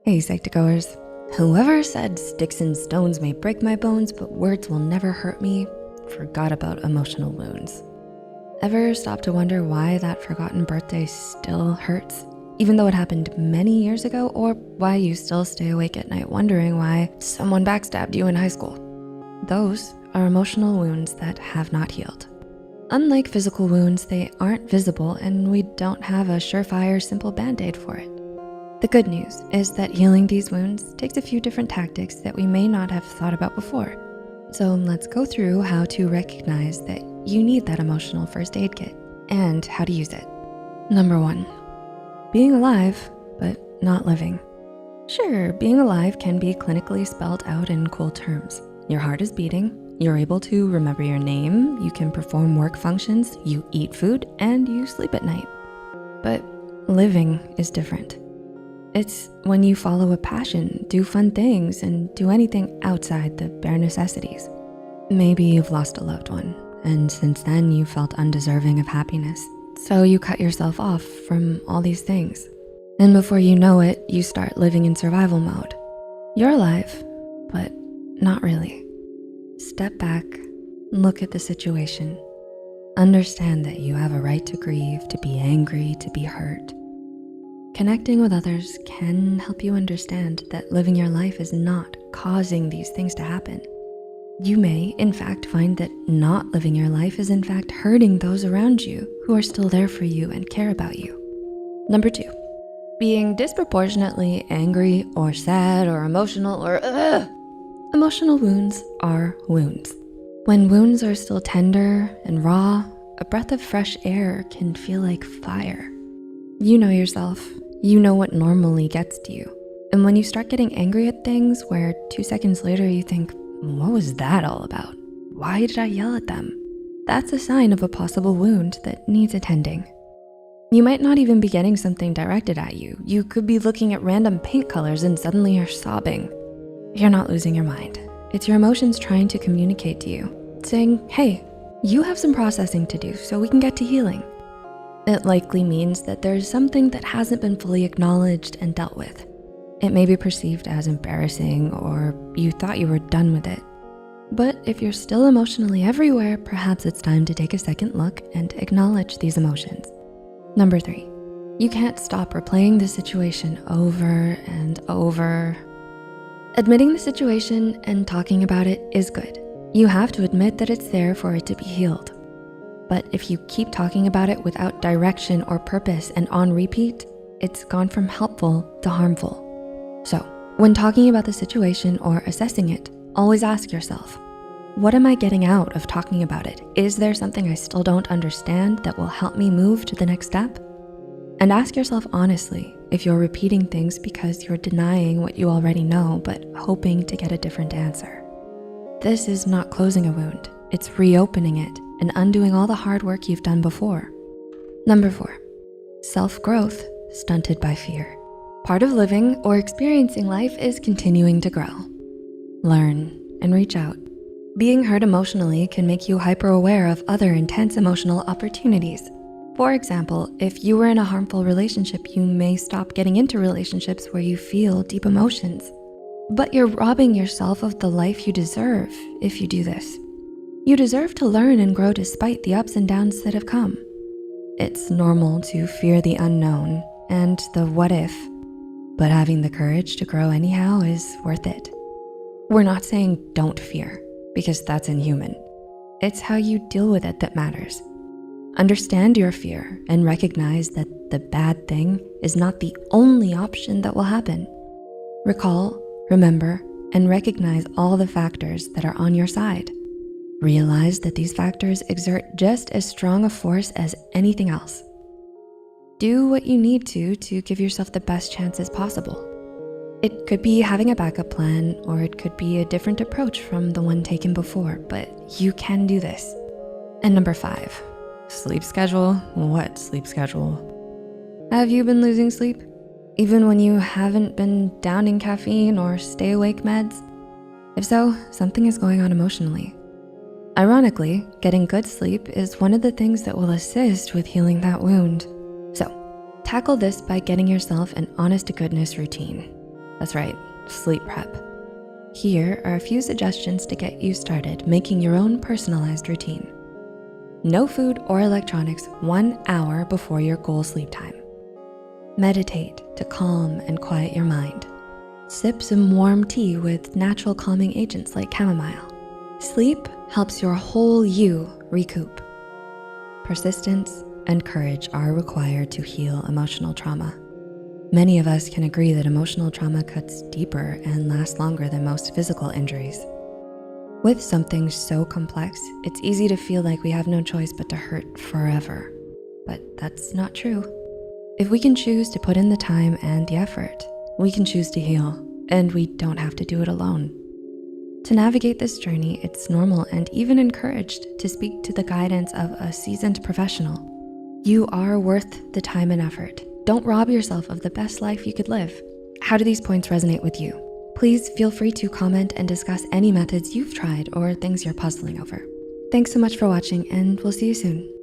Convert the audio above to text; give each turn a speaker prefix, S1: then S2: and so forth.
S1: Hey Psych2Goers. Whoever said sticks and stones may break my bones, but words will never hurt me, forgot about emotional wounds. Ever stop to wonder why that forgotten birthday still hurts, even though it happened many years ago, or why you still stay awake at night wondering why someone backstabbed you in high school? Those are emotional wounds that have not healed. Unlike physical wounds, they aren't visible and we don't have a surefire, simple band-aid for it. The good news is that healing these wounds takes a few different tactics that we may not have thought about before. So let's go through how to recognize that you need that emotional first aid kit and how to use it. Number 1, being alive, but not living. Sure, being alive can be clinically spelled out in cool terms. Your heart is beating, you're able to remember your name, you can perform work functions, you eat food, and you sleep at night. But living is different. It's when you follow a passion, do fun things, and do anything outside the bare necessities. Maybe you've lost a loved one, and since then you felt undeserving of happiness. So you cut yourself off from all these things. And before you know it, you start living in survival mode. You're alive, but not really. Step back, look at the situation. Understand that you have a right to grieve, to be angry, to be hurt. Connecting with others can help you understand that living your life is not causing these things to happen. You may, in fact, find that not living your life is in fact hurting those around you who are still there for you and care about you. Number 2, being disproportionately angry or sad or emotional or Emotional wounds are wounds. When wounds are still tender and raw, a breath of fresh air can feel like fire. You know yourself. You know what normally gets to you. And when you start getting angry at things where 2 seconds later you think, what was that all about? Why did I yell at them? That's a sign of a possible wound that needs attending. You might not even be getting something directed at you. You could be looking at random paint colors and suddenly you're sobbing. You're not losing your mind. It's your emotions trying to communicate to you, saying, hey, you have some processing to do so we can get to healing. It likely means that there's something that hasn't been fully acknowledged and dealt with. It may be perceived as embarrassing or you thought you were done with it. But if you're still emotionally everywhere, perhaps it's time to take a second look and acknowledge these emotions. Number 3, you can't stop replaying the situation over and over. Admitting the situation and talking about it is good. You have to admit that it's there for it to be healed. But if you keep talking about it without direction or purpose and on repeat, it's gone from helpful to harmful. So when talking about the situation or assessing it, always ask yourself, what am I getting out of talking about it? Is there something I still don't understand that will help me move to the next step? And ask yourself honestly if you're repeating things because you're denying what you already know, but hoping to get a different answer. This is not closing a wound, it's reopening it and undoing all the hard work you've done before. Number 4, self-growth stunted by fear. Part of living or experiencing life is continuing to grow. Learn and reach out. Being hurt emotionally can make you hyper-aware of other intense emotional opportunities. For example, if you were in a harmful relationship, you may stop getting into relationships where you feel deep emotions. But you're robbing yourself of the life you deserve if you do this. You deserve to learn and grow despite the ups and downs that have come. It's normal to fear the unknown and the what if, but having the courage to grow anyhow is worth it. We're not saying don't fear, because that's inhuman. It's how you deal with it that matters. Understand your fear and recognize that the bad thing is not the only option that will happen. Recall, remember, and recognize all the factors that are on your side. Realize that these factors exert just as strong a force as anything else. Do what you need to give yourself the best chances possible. It could be having a backup plan, or it could be a different approach from the one taken before, but you can do this. And number 5, sleep schedule. What sleep schedule? Have you been losing sleep? Even when you haven't been downing caffeine or stay awake meds? If so, something is going on emotionally. Ironically, getting good sleep is one of the things that will assist with healing that wound. So, tackle this by getting yourself an honest-to-goodness routine. That's right, sleep prep. Here are a few suggestions to get you started making your own personalized routine. No food or electronics 1 hour before your goal sleep time. Meditate to calm and quiet your mind. Sip some warm tea with natural calming agents like chamomile. Sleep helps your whole you recoup. Persistence and courage are required to heal emotional trauma. Many of us can agree that emotional trauma cuts deeper and lasts longer than most physical injuries. With something so complex, it's easy to feel like we have no choice but to hurt forever. But that's not true. If we can choose to put in the time and the effort, we can choose to heal, and we don't have to do it alone. To navigate this journey, it's normal and even encouraged to speak to the guidance of a seasoned professional. You are worth the time and effort. Don't rob yourself of the best life you could live. How do these points resonate with you? Please feel free to comment and discuss any methods you've tried or things you're puzzling over. Thanks so much for watching, and we'll see you soon.